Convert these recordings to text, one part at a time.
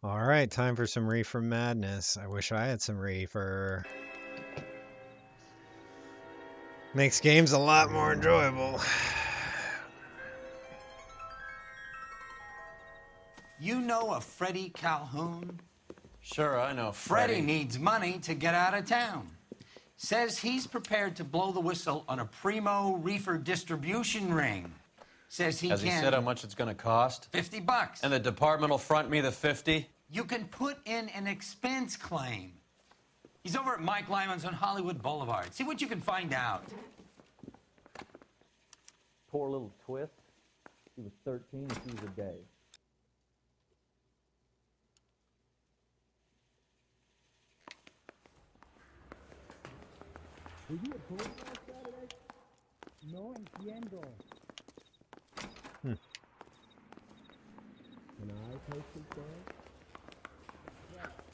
All right, time for some reefer madness. I wish I had some reefer. Makes games a lot more enjoyable. You know a Freddie Calhoun? Sure, I know Freddie needs money to get out of town. Says he's prepared to blow the whistle on a primo reefer distribution ring. Says Has he said how much it's going to cost? $50. And the department will front me the 50? You can put in an expense claim. He's over at Mike Lyman's on Hollywood Boulevard. See what you can find out. Poor little twist. He was 13 and she was a day. Were you at Boulevard Saturday? No entiendo. Can I post it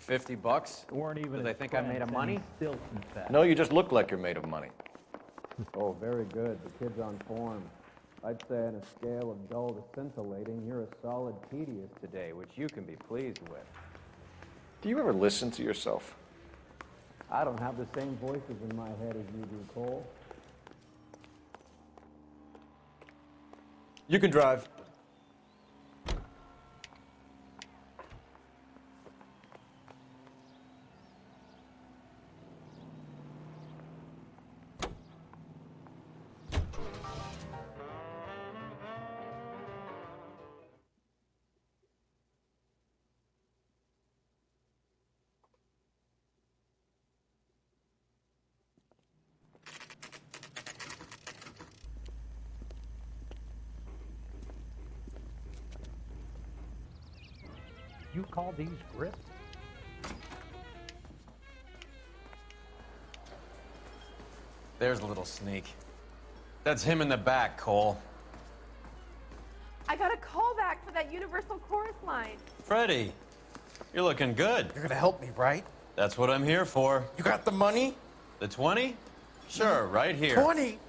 there? $50? Weren't even. Do they think I'm made of money? Still fat. No, you just look like you're made of money. Oh, very good. The kid's on form. I'd say on a scale of dull to scintillating, you're a solid tedious today, which you can be pleased with. Do you ever listen to yourself? I don't have the same voices in my head as you do, Cole. You can drive. You call these grips? There's a little sneak. That's him in the back, Cole. I got a call back for that Universal Chorus line. Freddie, you're looking good. You're gonna help me, right? That's what I'm here for. You got the money? The 20? Sure, right here. 20?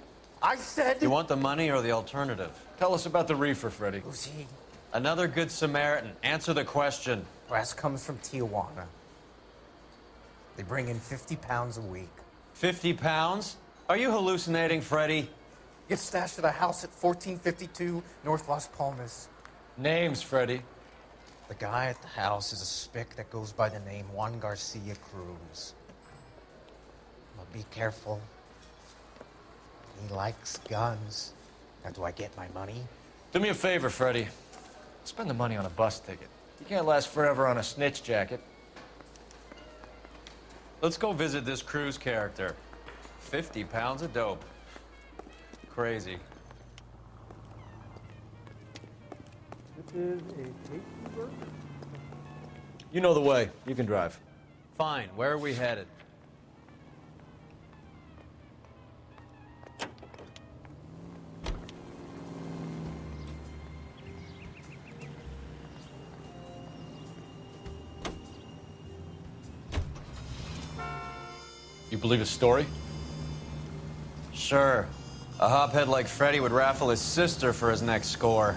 I said... You want the money or the alternative? Tell us about the reefer, Freddie. Who's he? Another good Samaritan. Answer the question. Brass comes from Tijuana. They bring in 50 pounds a week. 50 pounds? Are you hallucinating, Freddie? Gets stashed at a house at 1452 North Las Palmas. Names, Freddie. The guy at the house is a spick that goes by the name Juan Garcia Cruz. But be careful. He likes guns. Now, do I get my money? Do me a favor, Freddie. Spend the money on a bus ticket. You can't last forever on a snitch jacket. Let's go visit this Cruz character. 50 pounds of dope. Crazy. This is a tasty burger. You know the way. You can drive. Fine, where are we headed? You believe his story? Sure. A hophead like Freddie would raffle his sister for his next score.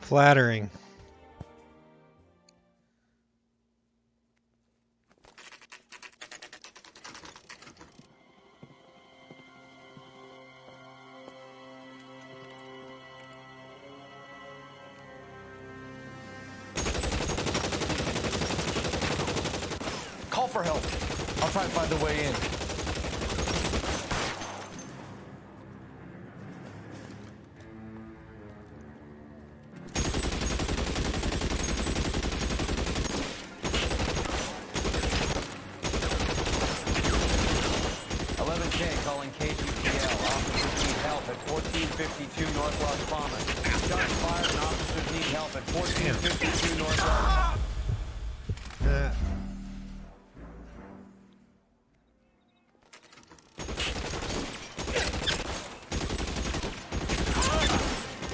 Flattering. Call for help. I'll try and find a way in. Calling KGPL. Officers need help at 1452 North Las Palmas. Shots fired and officers need help at 1452 North Las Palmas.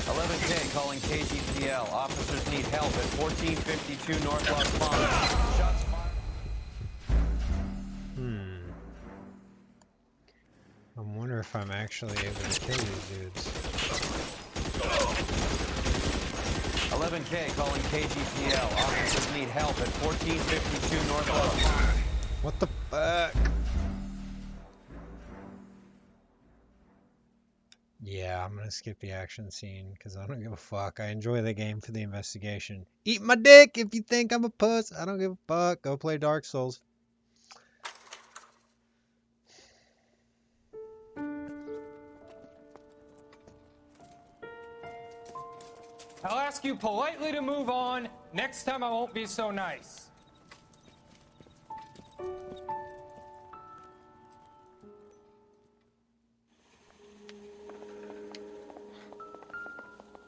11K calling KGPL. Officers need help at 1452 North Las Palmas. Shots fired. if I'm actually able to kill these dudes. 11K calling KGPL. Officers need help at 1452 Northwest. What the fuck? Yeah, I'm gonna skip the action scene because I don't give a fuck. I enjoy the game for the investigation. Eat my dick if you think I'm a puss. I don't give a fuck. Go play Dark Souls. I'll ask you politely to move on. Next time I won't be so nice.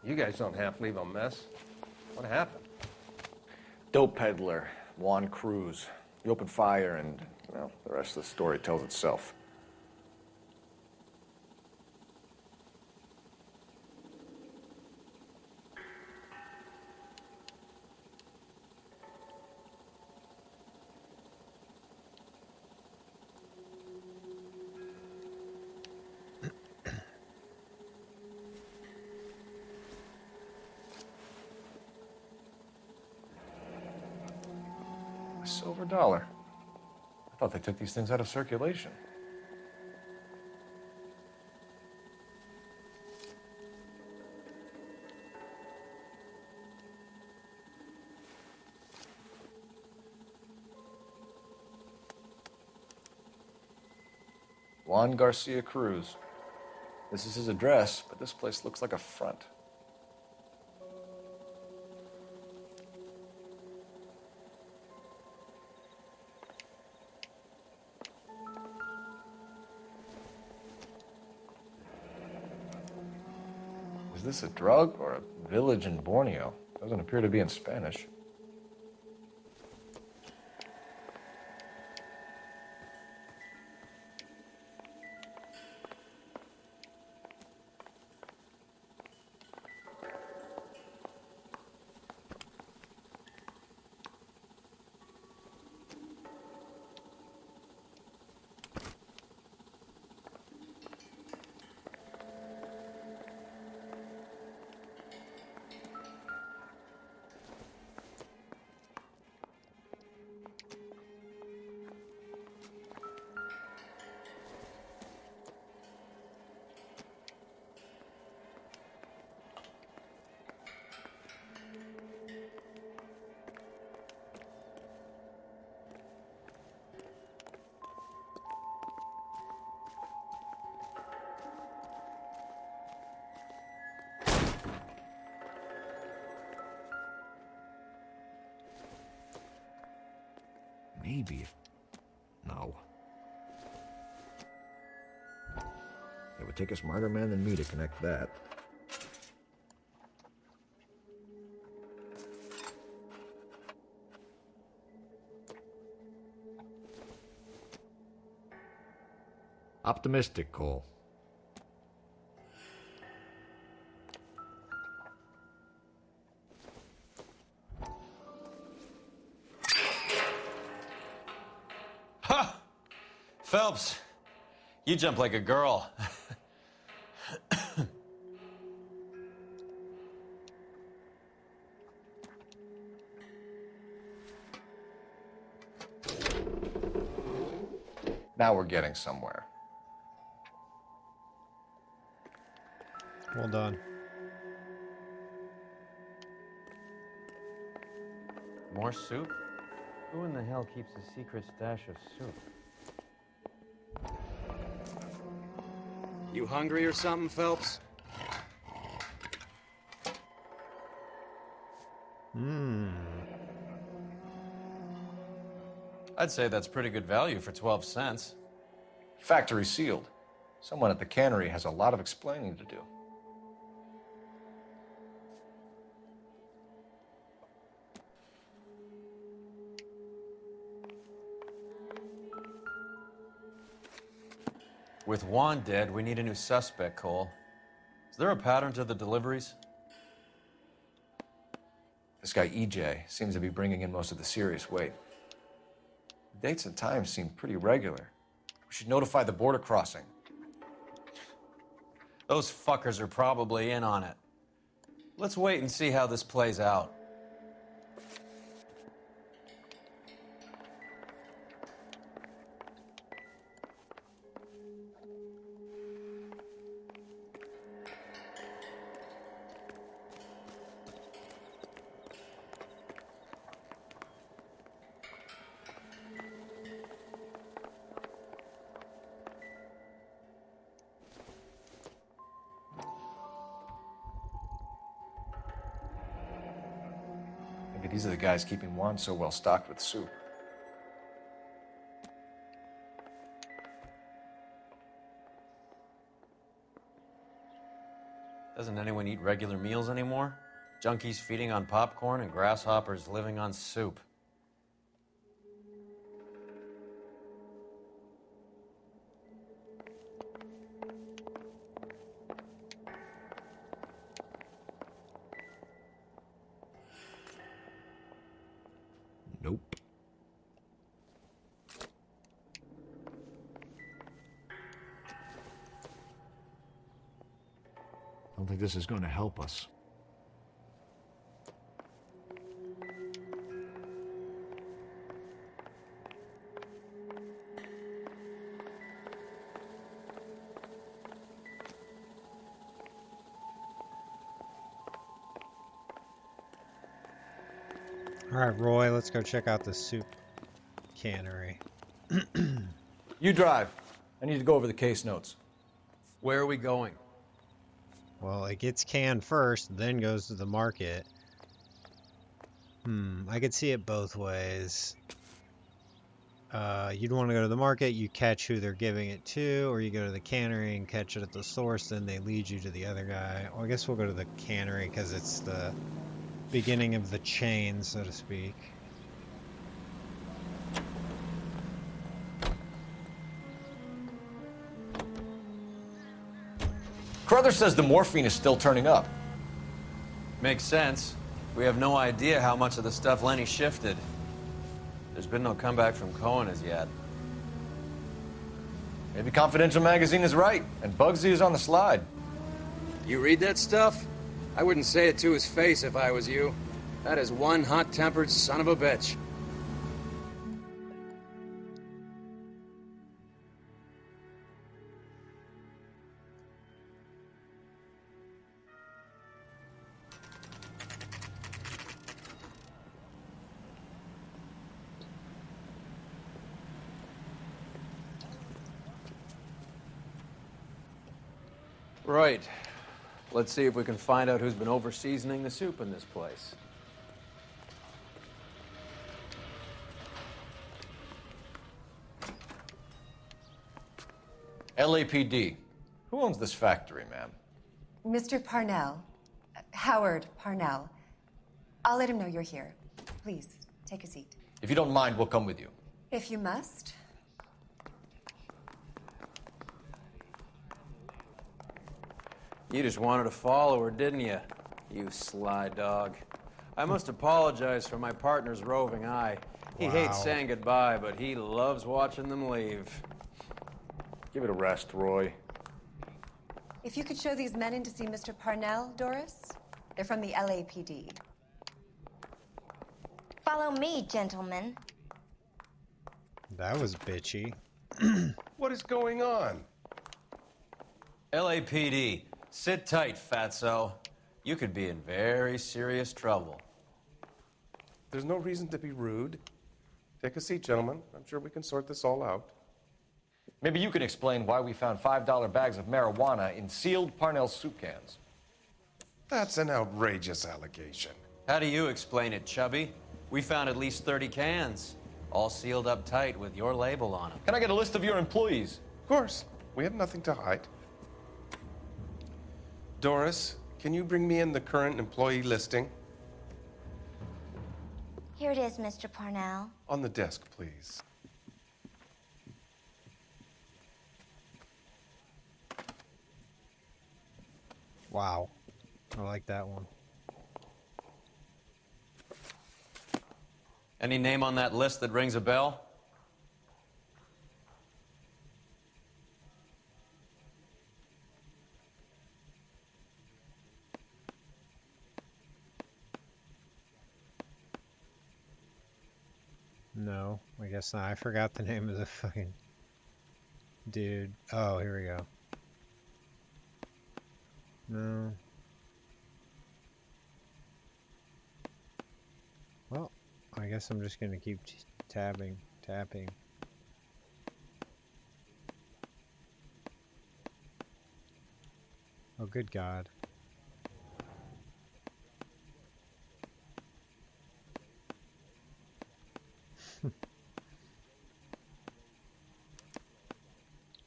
You guys don't half leave a mess. What happened? Dope peddler, Juan Cruz. He opened fire and, well, the rest of the story tells itself. Silver dollar. I thought they took these things out of circulation. Juan Garcia Cruz. This is his address, but this place looks like a front. Is this a drug or a village in Borneo? Doesn't appear to be in Spanish. Maybe if... No. It would take a smarter man than me to connect that. Optimistic, Cole. Ha! Phelps, you jump like a girl. Now we're getting somewhere. Well done. More soup? Who in the hell keeps a secret stash of soup? You hungry or something, Phelps? I'd say that's pretty good value for 12 cents. Factory sealed. Someone at the cannery has a lot of explaining to do. With Juan dead, we need a new suspect, Cole. Is there a pattern to the deliveries? This guy EJ seems to be bringing in most of the serious weight. The dates and times seem pretty regular. We should notify the border crossing. Those fuckers are probably in on it. Let's wait and see how this plays out. Maybe these are the guys keeping Juan so well stocked with soup. Doesn't anyone eat regular meals anymore? Junkies feeding on popcorn and grasshoppers living on soup. Nope. I don't think this is going to help us. All right, Roy, let's go check out the soup cannery. You drive. I need to go over the case notes. Where are we going? Well, it gets canned first, then goes to the market. I could see it both ways. You'd want to go to the market, you catch who they're giving it to, or you go to the cannery and catch it at the source, then they lead you to the other guy. Well, I guess we'll go to the cannery because it's the beginning of the chain, so to speak. Carruthers says the morphine is still turning up. Makes sense. We have no idea how much of the stuff Lenny shifted. There's been no comeback from Cohen as yet. Maybe Confidential Magazine is right, and Bugsy is on the slide. You read that stuff? I wouldn't say it to his face if I was you. That is one hot-tempered son of a bitch. Right. Let's see if we can find out who's been over-seasoning the soup in this place. LAPD. Who owns this factory, ma'am? Mr. Parnell. Howard Parnell. I'll let him know you're here. Please, take a seat. If you don't mind, we'll come with you. If you must. You just wanted to follow her, didn't you? You sly dog. I must apologize for my partner's roving eye. He hates saying goodbye, but he loves watching them leave. Give it a rest, Roy. If you could show these men in to see Mr. Parnell, Doris. They're from the LAPD. Follow me, gentlemen. That was bitchy. What is going on? LAPD, sit tight, fatso. You could be in very serious trouble. There's no reason to be rude. Take a seat, gentlemen. I'm sure we can sort this all out. Maybe you can explain why we found $5 bags of marijuana in sealed Parnell soup cans. That's an outrageous allegation. How do you explain it, Chubby? We found at least 30 cans, all sealed up tight with your label on them. Can I get a list of your employees? Of course. We have nothing to hide. Doris, can you bring me in the current employee listing? Here it is, Mr. Parnell. On the desk, please. Wow. I like that one. Any name on that list that rings a bell? No, I guess not. I forgot the name of the fucking dude. Oh, here we go. No. Well, I guess I'm just gonna keep tapping. Oh, good God.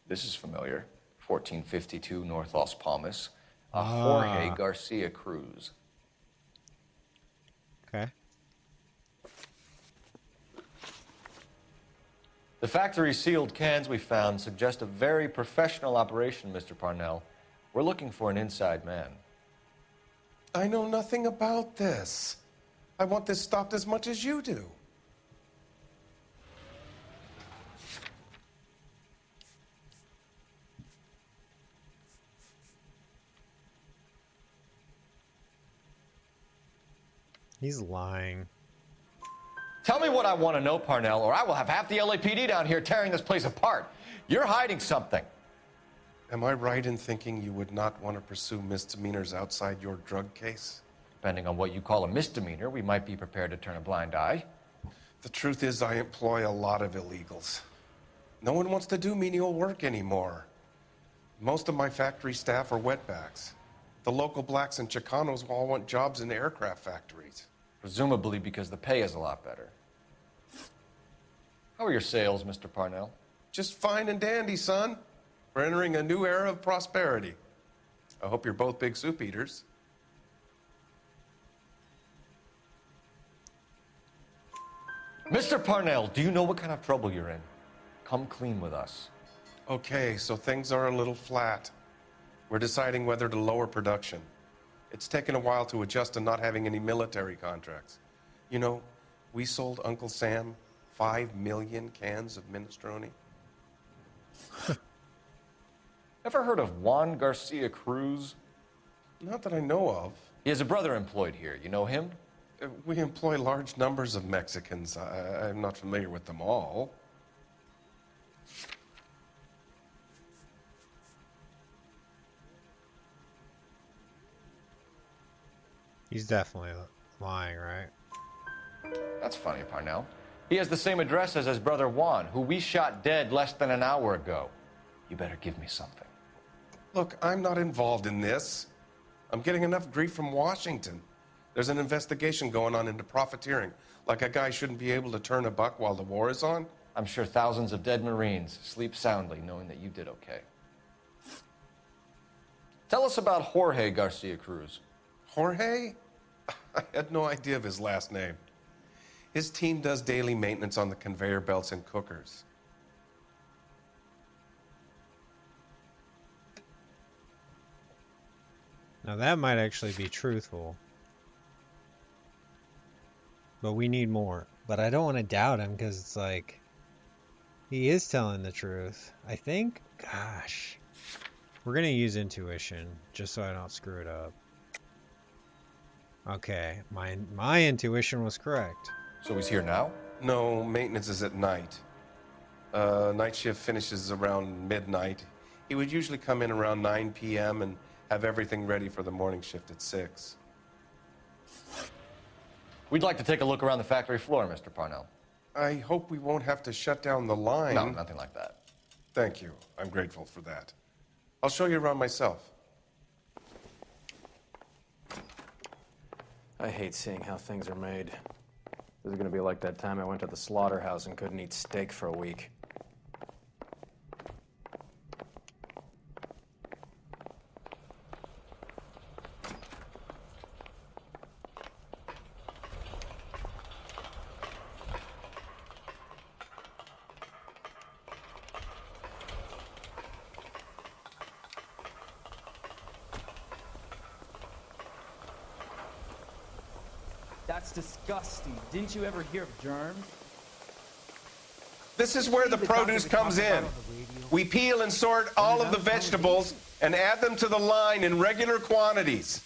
This is familiar. 1452 North Las Palmas. A Jorge Garcia Cruz. Okay. The factory sealed cans we found suggest a very professional operation, Mr. Parnell. We're looking for an inside man. I know nothing about this. I want this stopped as much as you do. He's lying. Tell me what I want to know, Parnell, or I will have half the LAPD down here tearing this place apart. You're hiding something. Am I right in thinking you would not want to pursue misdemeanors outside your drug case? Depending on what you call a misdemeanor, we might be prepared to turn a blind eye. The truth is, I employ a lot of illegals. No one wants to do menial work anymore. Most of my factory staff are wetbacks. The local blacks and Chicanos all want jobs in aircraft factories. Presumably because the pay is a lot better. How are your sales, Mr. Parnell? Just fine and dandy, son. We're entering a new era of prosperity. I hope you're both big soup eaters. Mr. Parnell, do you know what kind of trouble you're in? Come clean with us. Okay, so things are a little flat. We're deciding whether to lower production. It's taken a while to adjust to not having any military contracts. You know, we sold Uncle Sam 5 million cans of minestrone. Ever heard of Juan Garcia Cruz? Not that I know of. He has a brother employed here. You know him? We employ large numbers of Mexicans. I'm not familiar with them all. He's definitely lying, right? That's funny, Parnell. He has the same address as his brother Juan, who we shot dead less than an hour ago. You better give me something. Look, I'm not involved in this. I'm getting enough grief from Washington. There's an investigation going on into profiteering. Like a guy shouldn't be able to turn a buck while the war is on. I'm sure thousands of dead Marines sleep soundly knowing that you did okay. Tell us about Jorge Garcia Cruz. Jorge? I had no idea of his last name. His team does daily maintenance on the conveyor belts and cookers. Now that might actually be truthful. But we need more. But I don't want to doubt him because it's like, he is telling the truth. I think, gosh. We're going to use intuition just so I don't screw it up. Okay, my intuition was correct. So he's here now? No, maintenance is at night. Night shift finishes around midnight. He would usually come in around 9 p.m. and have everything ready for the morning shift at 6. We'd like to take a look around the factory floor, Mr. Parnell. I hope we won't have to shut down the line. No, nothing like that. Thank you. I'm grateful for that. I'll show you around myself. I hate seeing how things are made. This is gonna be like that time I went to the slaughterhouse and couldn't eat steak for a week. That's disgusting. Didn't you ever hear of germs? This is where the produce comes in. We peel and sort all of the vegetables and add them to the line in regular quantities.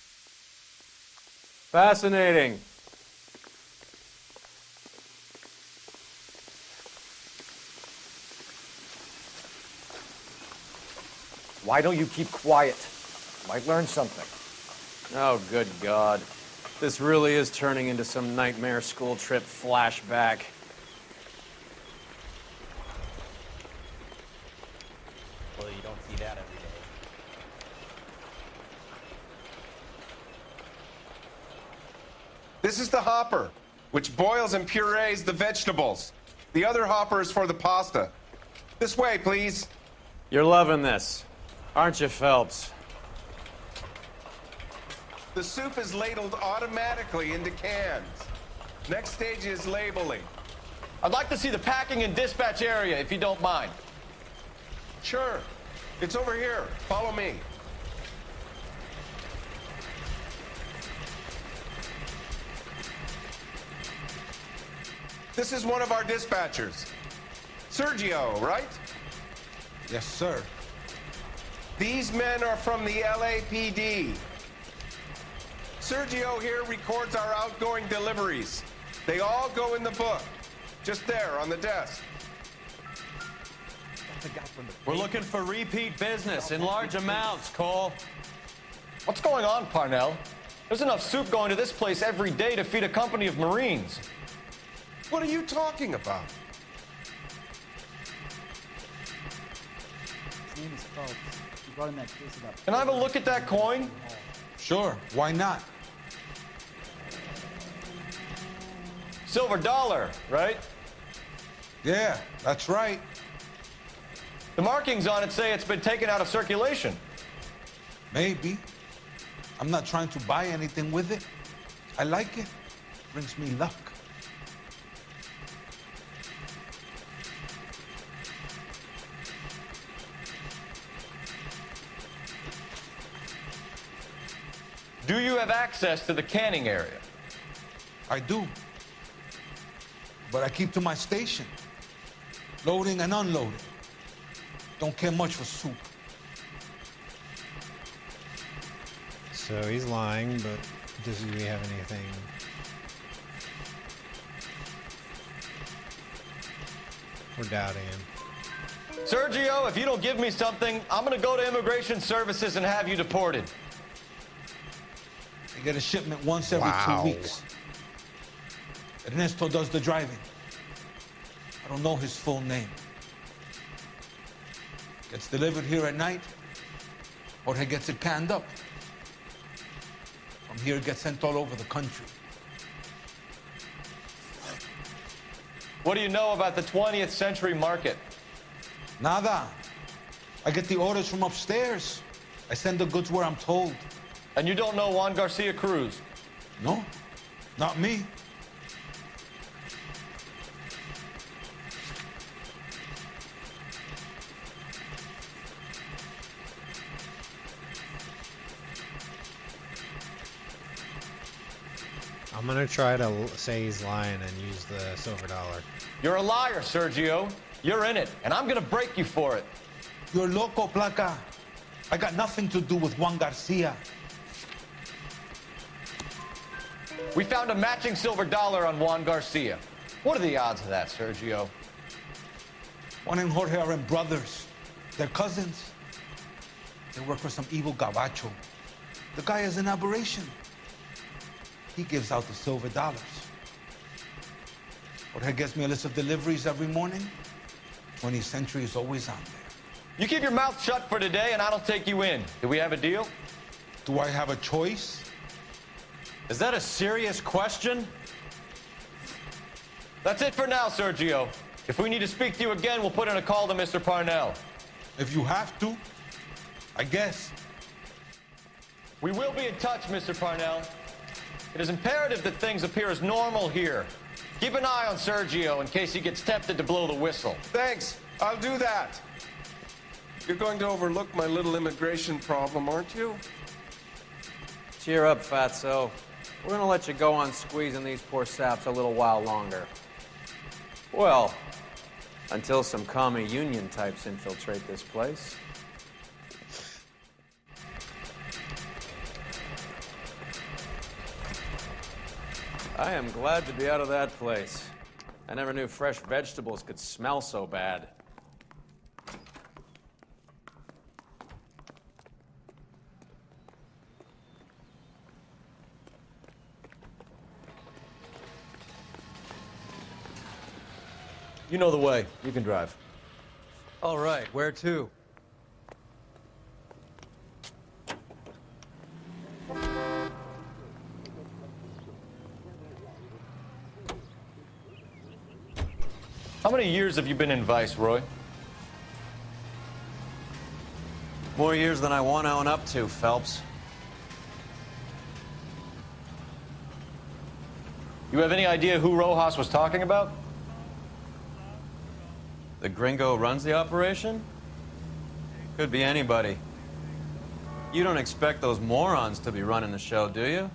Fascinating. Why don't you keep quiet? Might learn something. Oh, good God. This really is turning into some nightmare school trip flashback. Well, you don't see that every day. This is the hopper, which boils and purees the vegetables. The other hopper is for the pasta. This way, please. You're loving this, aren't you, Phelps? The soup is ladled automatically into cans. Next stage is labeling. I'd like to see the packing and dispatch area, if you don't mind. Sure. It's over here. Follow me. This is one of our dispatchers. Sergio, right? Yes, sir. These men are from the LAPD. Sergio here records our outgoing deliveries. They all go in the book. Just there on the desk. We're looking for repeat business in large amounts, Cole. What's going on, Parnell? There's enough soup going to this place every day to feed a company of Marines. What are you talking about? His name is Phelps. He brought in that case about... Can I have a look at that coin? Sure, why not? Silver dollar, right? Yeah, that's right. The markings on it say it's been taken out of circulation. Maybe. I'm not trying to buy anything with it. I like it. Brings me luck. Do you have access to the canning area? I do. But I keep to my station. Loading and unloading. Don't care much for soup. So he's lying, but does he have anything? We're doubting him. Sergio, if you don't give me something, I'm gonna go to Immigration Services and have you deported. I get a shipment once every 2 weeks. Ernesto does the driving. I don't know his full name. Gets delivered here at night, or he gets it canned up. From here, it gets sent all over the country. What do you know about the 20th century market? Nada. I get the orders from upstairs. I send the goods where I'm told. And you don't know Juan Garcia Cruz? No, not me. I'm gonna try to say he's lying and use the silver dollar. You're a liar, Sergio. You're in it, and I'm gonna break you for it. You're loco, Placa. I got nothing to do with Juan Garcia. We found a matching silver dollar on Juan Garcia. What are the odds of that, Sergio? Juan and Jorge are brothers. They're cousins. They work for some evil gabacho. The guy is an aberration. He gives out the silver dollars. Jorge gets me a list of deliveries every morning. 20th Century is always on there. You keep your mouth shut for today, and I don't take you in. Do we have a deal? Do I have a choice? Is that a serious question? That's it for now, Sergio. If we need to speak to you again, we'll put in a call to Mr. Parnell. If you have to, I guess. We will be in touch, Mr. Parnell. It is imperative that things appear as normal here. Keep an eye on Sergio in case he gets tempted to blow the whistle. Thanks. I'll do that. You're going to overlook my little immigration problem, aren't you? Cheer up, Fatso. We're gonna let you go on squeezing these poor saps a little while longer. Well, until some commie union types infiltrate this place. I am glad to be out of that place. I never knew fresh vegetables could smell so bad. You know the way. You can drive. All right, where to? How many years have you been in Vice, Roy? More years than I want to own up to, Phelps. You have any idea who Rojas was talking about? The gringo runs the operation? Could be anybody. You don't expect those morons to be running the show, do you?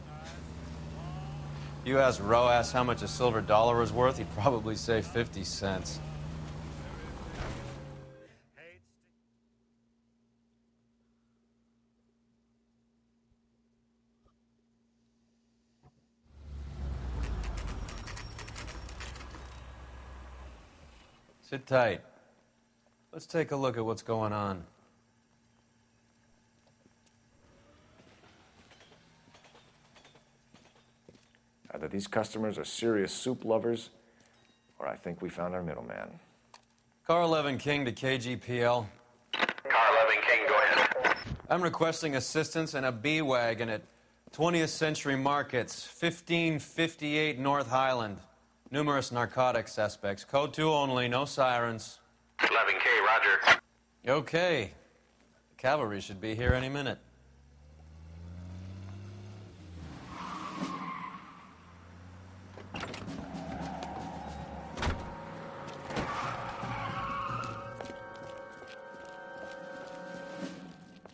You ask Rojas how much a silver dollar is worth, he'd probably say 50 cents. Sit tight. Let's take a look at what's going on. Either these customers are serious soup lovers, or I think we found our middleman. Car 11 King to KGPL. Car 11 King, go ahead. I'm requesting assistance in a B-Wagon at 20th Century Markets, 1558 North Highland. Numerous narcotic suspects. Code 2 only, no sirens. 11K, roger. Okay. The cavalry should be here any minute.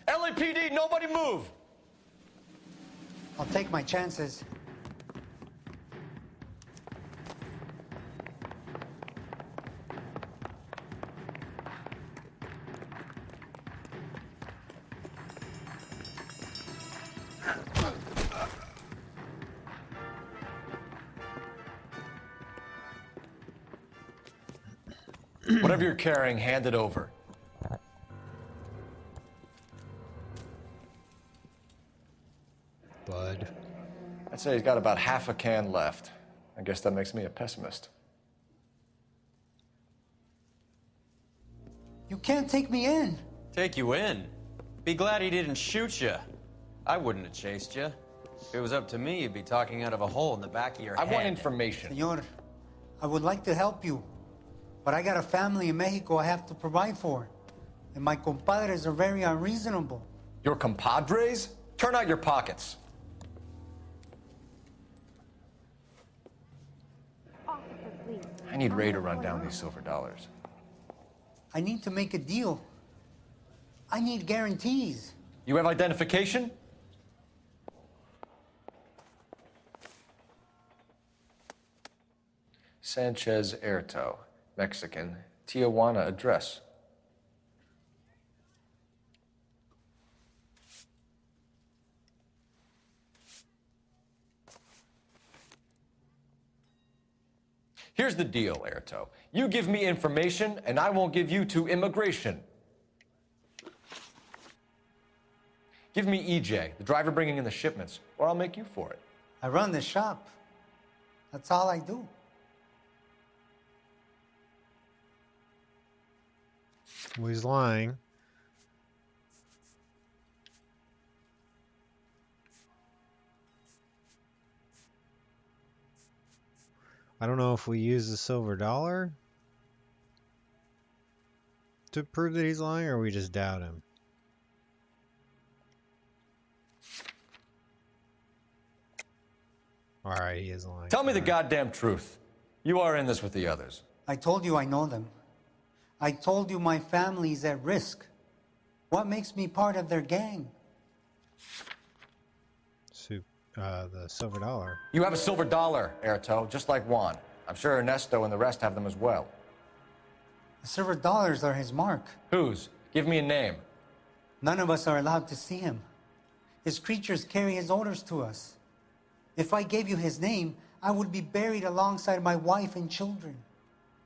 LAPD, nobody move! I'll take my chances. Whatever you're carrying, hand it over. Bud. I'd say he's got about half a can left. I guess that makes me a pessimist. You can't take me in. Take you in? Be glad he didn't shoot you. I wouldn't have chased you. If it was up to me, you'd be talking out of a hole in the back of your head. I want information. Senor, I would like to help you, but I got a family in Mexico I have to provide for. And my compadres are very unreasonable. Your compadres? Turn out your pockets. I need Ray to run down these silver dollars. I need to make a deal. I need guarantees. You have identification? Sanchez Erto, Mexican, Tijuana address. Here's the deal, Erto. You give me information, and I won't give you to immigration. Give me EJ, the driver bringing in the shipments, or I'll make you for it. I run the shop. That's all I do. Well, he's lying. I don't know if we use the silver dollar to prove that he's lying, or we just doubt him. All right, he is lying. Tell me the goddamn truth. You are in this with the others. I told you I know them. I told you my family's at risk. What makes me part of their gang? The silver dollar. You have a silver dollar, Erto, just like Juan. I'm sure Ernesto and the rest have them as well. The silver dollars are his mark. Whose? Give me a name. None of us are allowed to see him. His creatures carry his orders to us. If I gave you his name, I would be buried alongside my wife and children.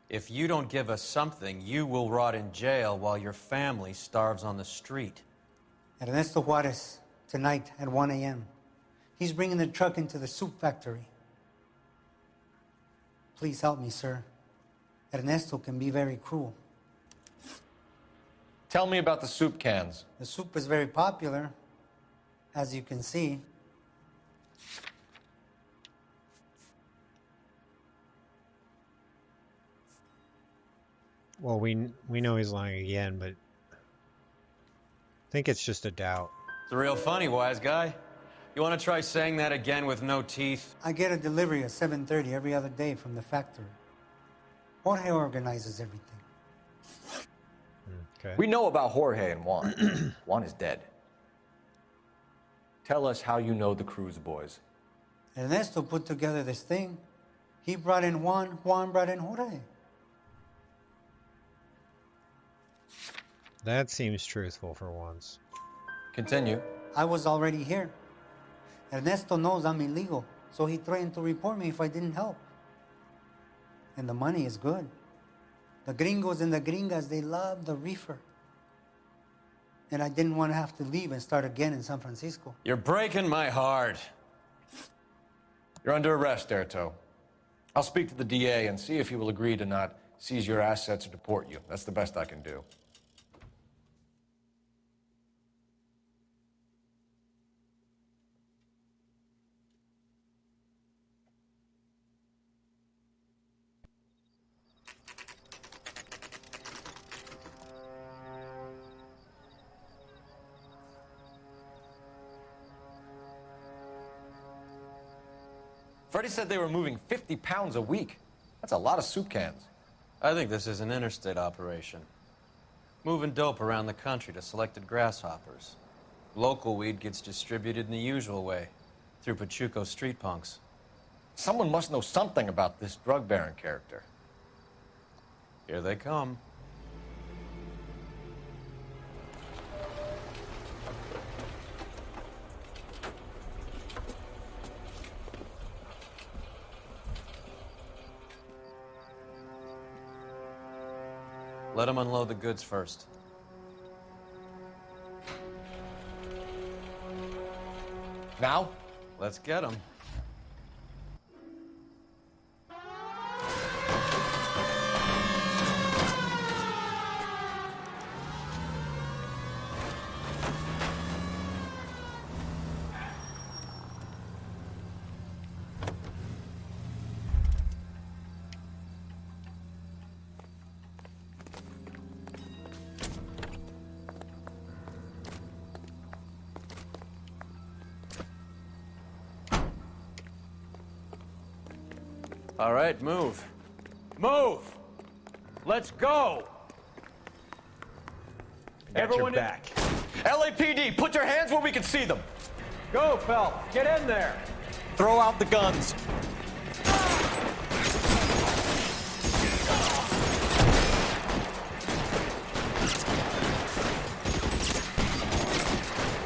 If you don't give us something, you will rot in jail while your family starves on the street. Ernesto Juarez, tonight at 1 a.m. He's bringing the truck into the soup factory. Please help me, sir. Ernesto can be very cruel. Tell me about the soup cans. The soup is very popular, as you can see. Well, we know he's lying again, but I think it's just a doubt. It's real funny, wise guy. You want to try saying that again with no teeth? I get a delivery at 7:30 every other day from the factory. Jorge organizes everything. Okay. We know about Jorge and Juan. Juan is dead. Tell us how you know the Cruz boys. Ernesto put together this thing. He brought in Juan, Juan brought in Jorge. That seems truthful for once. Continue. I was already here. Ernesto knows I'm illegal, so he threatened to report me if I didn't help. And the money is good. The gringos and the gringas, they love the reefer. And I didn't want to have to leave and start again in San Francisco. You're breaking my heart. You're under arrest, Erto. I'll speak to the DA and see if he will agree to not seize your assets or deport you. That's the best I can do. Freddie said they were moving 50 pounds a week. That's a lot of soup cans. I think this is an interstate operation. Moving dope around the country to selected grasshoppers. Local weed gets distributed in the usual way, through Pachuco street punks. Someone must know something about this drug baron character. Here they come. Let them unload the goods first. Now? Let's get them. All right, move. Move! Let's go! Everyone back. LAPD, put your hands where we can see them. Go, Phelps. Get in there. Throw out the guns.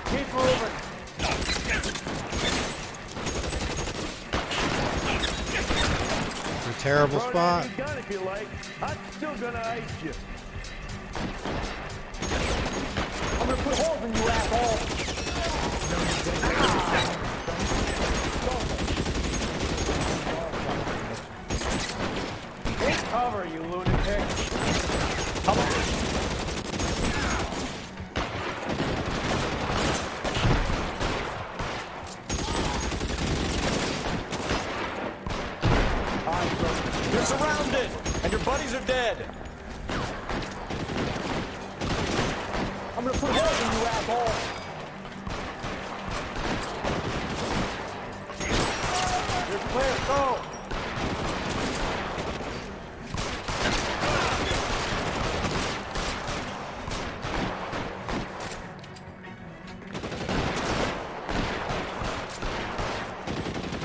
Keep moving. It's a terrible spot. Gun if you like. I'm still gonna ice you. I'm gonna put holes in you, asshole. Take cover, you lunatic. Come on. You're surrounded, and your buddies are dead. I'm gonna put holes in you, asshole. You're clear, go.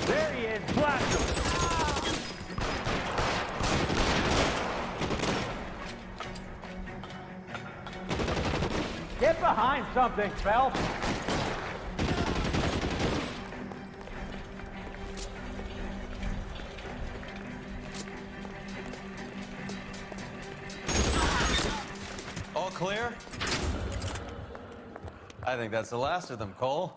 There he is, blast him. Get behind something, Phelps. All clear? I think that's the last of them, Cole.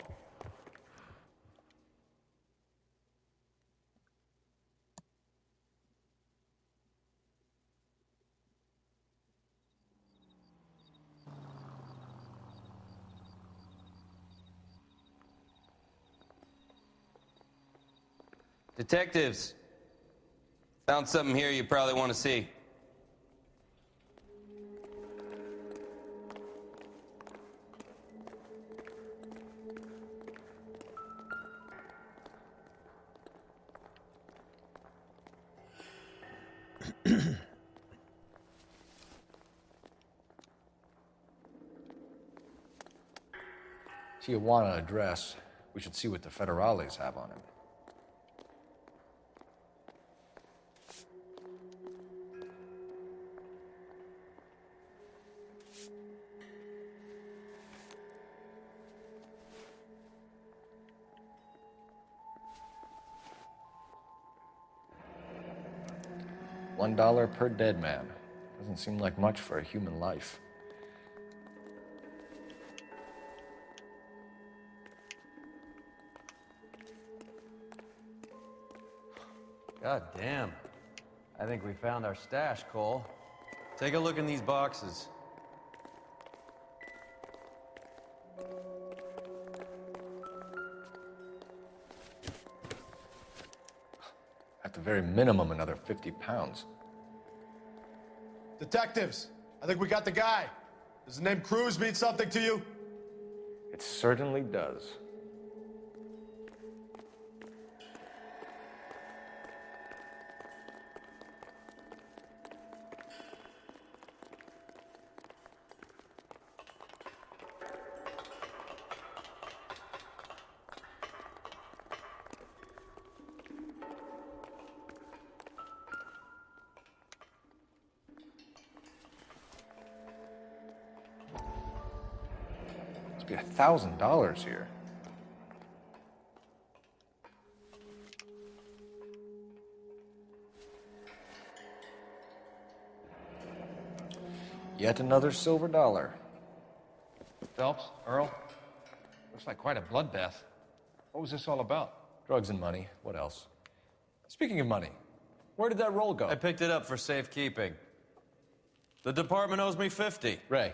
Detectives, found something here you probably want to see. Tijuana address. We should see what the federales have on him. $1 per dead man. Doesn't seem like much for a human life. God damn. I think we found our stash, Cole. Take a look in these boxes. At the very minimum, another 50 pounds. Detectives, I think we got the guy. Does the name Cruz mean something to you? It certainly does. Must be $1,000 here. Yet another silver dollar. Phelps, Earl, looks like quite a bloodbath. What was this all about? Drugs and money. What else? Speaking of money, where did that roll go? I picked it up for safekeeping. The department owes me 50. Ray,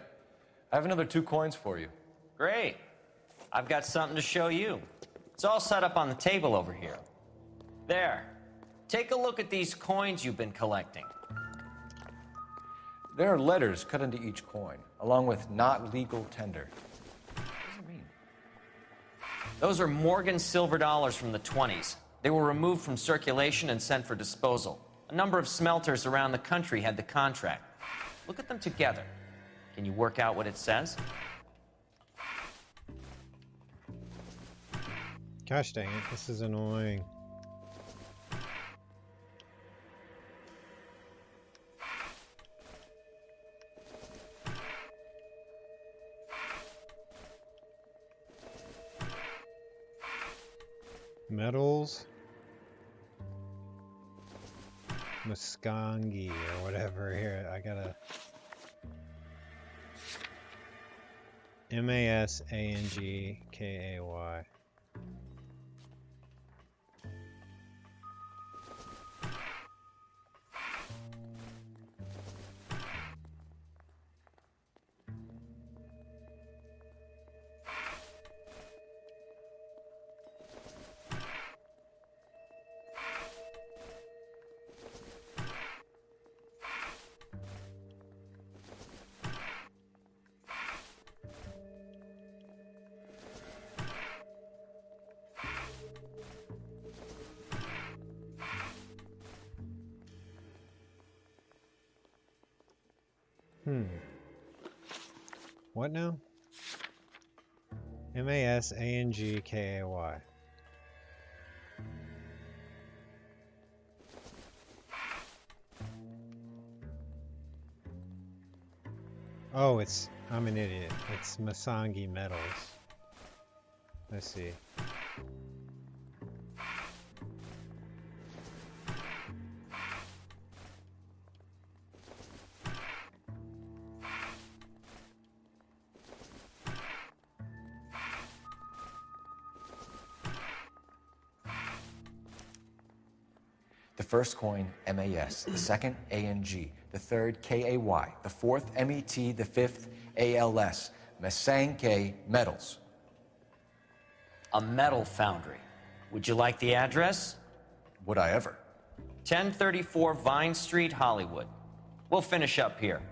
I have another 2 coins for you. Great. I've got something to show you. It's all set up on the table over here. There. Take a look at these coins you've been collecting. There are letters cut into each coin, along with not legal tender. What does it mean? Those are Morgan silver dollars from the 20s. They were removed from circulation and sent for disposal. A number of smelters around the country had the contract. Look at them together. Can you work out what it says? Gosh dang it, this is annoying. Metals. Muscongi or whatever. Here, I gotta. Masangkay. What now? Masangkay. Oh, I'm an idiot. It's Masangi Metals. I see. The first coin, MAS. The second, ANG. The third, KAY. The fourth, MET. The fifth, ALS. Masanke Metals. A metal foundry. Would you like the address? Would I ever? 1034 Vine Street, Hollywood. We'll finish up here.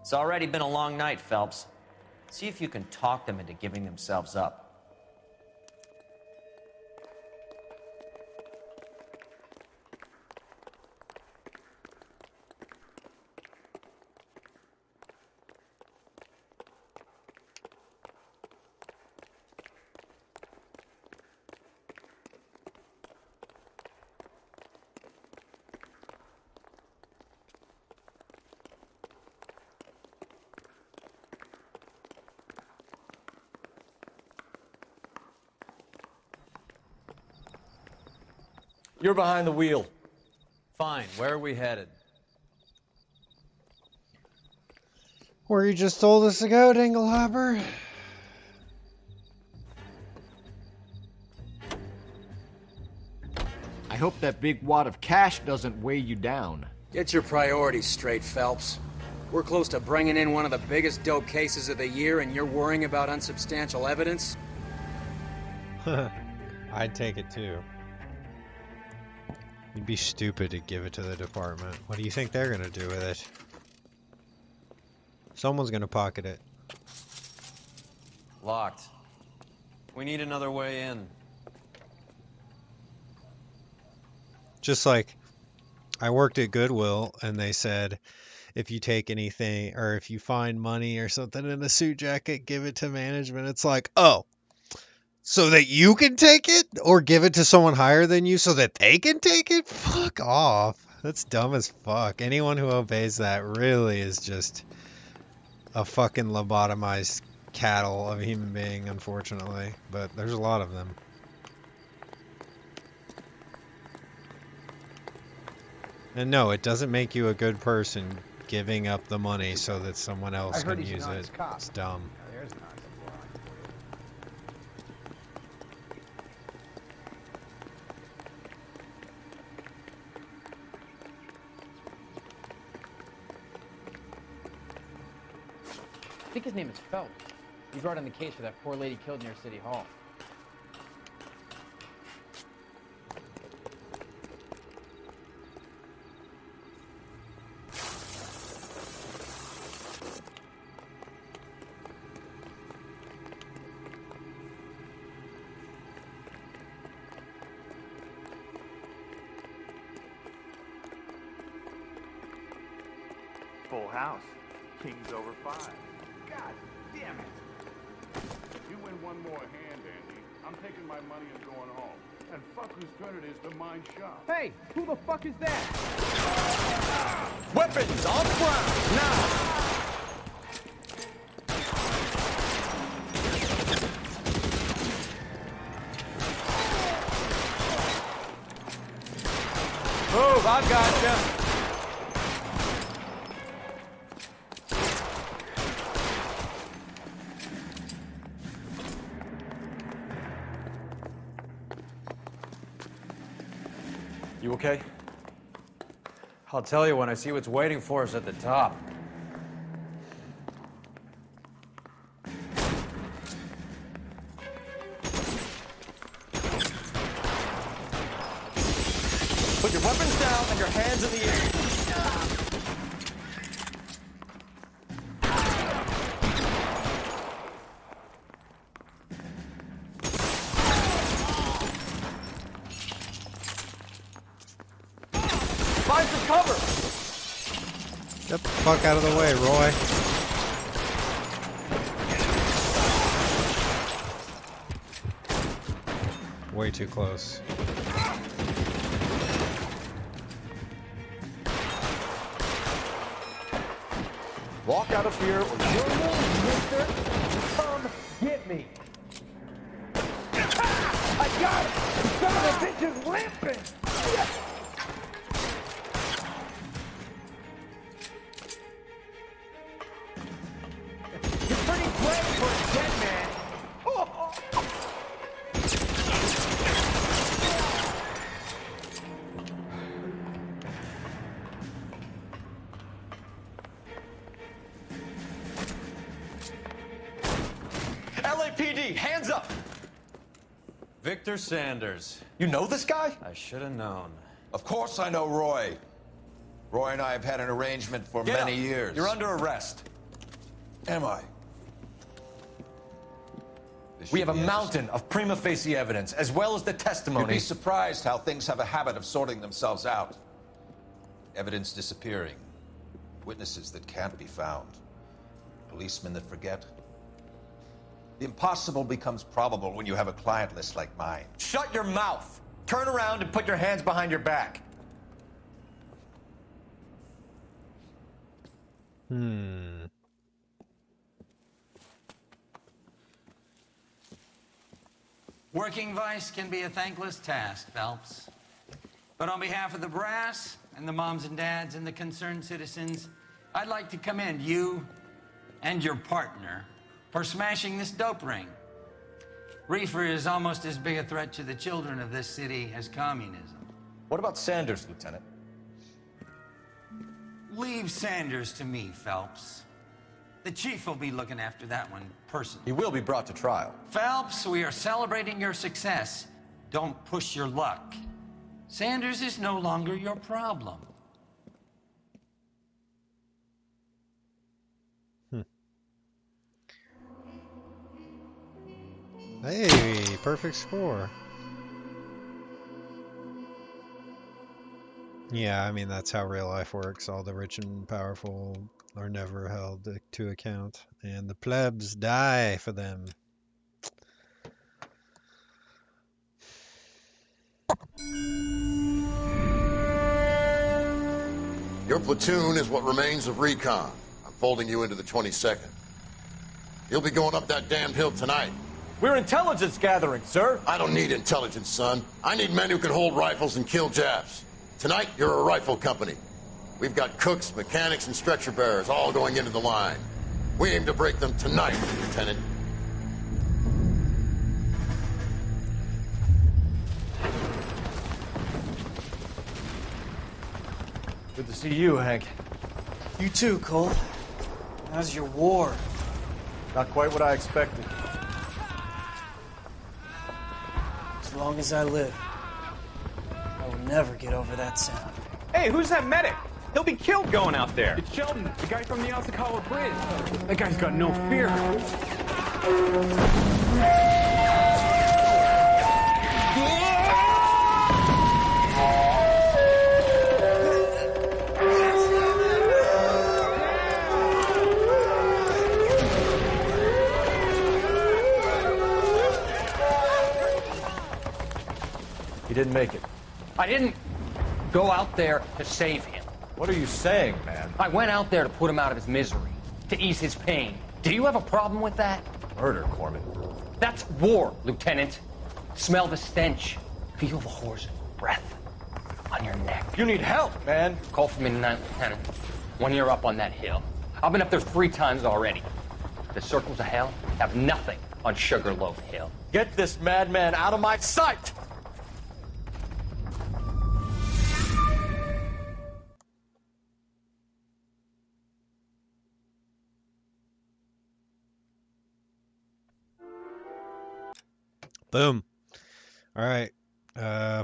It's already been a long night, Phelps. See if you can talk them into giving themselves up. You're behind the wheel. Fine. Where are we headed? Where you just told us to go, Dinglehopper. I hope that big wad of cash doesn't weigh you down. Get your priorities straight, Phelps. We're close to bringing in one of the biggest dope cases of the year, and you're worrying about unsubstantial evidence? I'd take it too. You'd be stupid to give it to the department. What do you think they're gonna do with it? Someone's gonna pocket it. Locked. We need another way in. Just like I worked at Goodwill and they said if you take anything or if you find money or something in a suit jacket, give it to management. It's like, oh, so that you can take it or give it to someone higher than you so that they can take it? Fuck off. That's dumb as fuck. Anyone who obeys that really is just a fucking lobotomized cattle of a human being, unfortunately. But there's a lot of them. And no, it doesn't make you a good person giving up the money so that someone else can use it. It's dumb. I think his name is Phelps. He's right on the case for that poor lady killed near City Hall. Full house. King's over 5. God damn it! You win one more hand, Andy. I'm taking my money and going home. And fuck whose turn it is to mind shop. Hey, who the fuck is that? Weapons on the ground, now! Move, I've got you. You okay? I'll tell you when I see what's waiting for us at the top. Put your weapons down and your hands in the air. Find some cover! Get the fuck out of the way, Roy. Way too close. Walk out of here or Your name, mister? Come get me. I got it! The son of a bitch is limping! You're pretty brave for a dead man. LAPD, hands up! Victor Sanders. You know this guy? I should have known. Of course I know Roy. Roy and I have had an arrangement for many years. You're under arrest. Am I? We have a mountain of prima facie evidence, as well as the testimony. You'd be surprised how things have a habit of sorting themselves out. Evidence disappearing. Witnesses that can't be found. Policemen that forget. The impossible becomes probable when you have a client list like mine. Shut your mouth! Turn around and put your hands behind your back. Working vice can be a thankless task, Phelps. But on behalf of the brass and the moms and dads and the concerned citizens, I'd like to commend you and your partner for smashing this dope ring. Reefer is almost as big a threat to the children of this city as communism. What about Sanders, Lieutenant? Leave Sanders to me, Phelps. The chief will be looking after that one personally. He will be brought to trial. Phelps, we are celebrating your success. Don't push your luck. Sanders is no longer your problem. Hey, perfect score. Yeah, I mean, that's how real life works. All the rich and powerful are never held to account, and the plebs die for them. Your platoon is what remains of recon. I'm folding you into the 22nd. You'll be going up that damned hill tonight. We're intelligence gathering, sir. I don't need intelligence, son. I need men who can hold rifles and kill Japs. Tonight, you're a rifle company. We've got cooks, mechanics, and stretcher bearers all going into the line. We aim to break them tonight, Lieutenant. Good to see you, Hank. You too, Cole. How's your war? Not quite what I expected. As long as I live, I will never get over that sound. Hey, who's that medic? He'll be killed going out there. It's Sheldon, the guy from the Osakawa Bridge. That guy's got no fear. He didn't make it. I didn't go out there to save him. What are you saying, man? I went out there to put him out of his misery, to ease his pain. Do you have a problem with that? Murder, Corman. That's war, Lieutenant. Smell the stench. Feel the whore's breath on your neck. You need help, man. Call for me tonight, Lieutenant. When you're up on that hill. I've been up there 3 times already. The circles of hell have nothing on Sugarloaf Hill. Get this madman out of my sight! Boom. All right.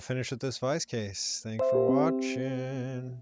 Finish with this Vice case. Thanks for watching.